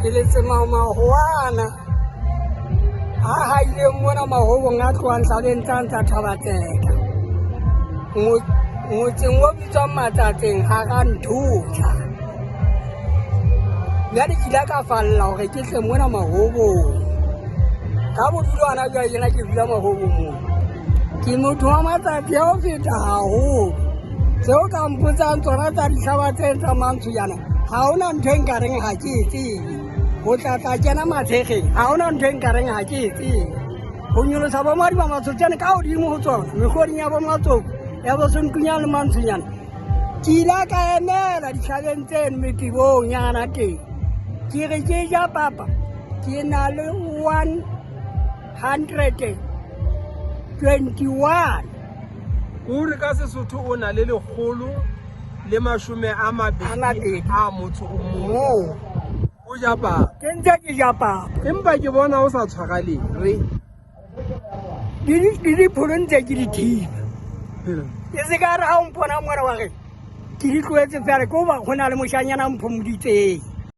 ke letse mahoana a haile mona mahobong a tlohang hlabeng tsa Thabatseka motseng o bitswang Matsatsing hara Nthutla. Jwale ke ile ka falla hore ke tle mona mahobong ka bodulwana jwale jena ke dula mahobong moo ke motho wa matsatsi a ho feta haholo seo ka mpotsang tsona tsa dihlaba tse tsa Mantshojana ha hona ntho e nkareng ha ke e tsebe ho tlatla kena matshekgeng ha hona ntho e nkareng ha ke e tsebe ho nyolosa bomadi ba Matshojana ka hodimo ho tsona mekgoding ya bomatsoko ya bosonkunyana le Mantshojana ke ile ka emela dihlabeng tseno metibong yana teng ke re ke ja papa ke na le 121 uri ka Sesotho o na le 120 a motho o mong o ja papa ke ntse ke ja papa empa ke bona o sa tshwarale re di dipholo ntse ke di thiba e se ka re ha o mpona mwana wa ge ke di tlohetse fela ke hoba go na le moshanyana mphomoditseng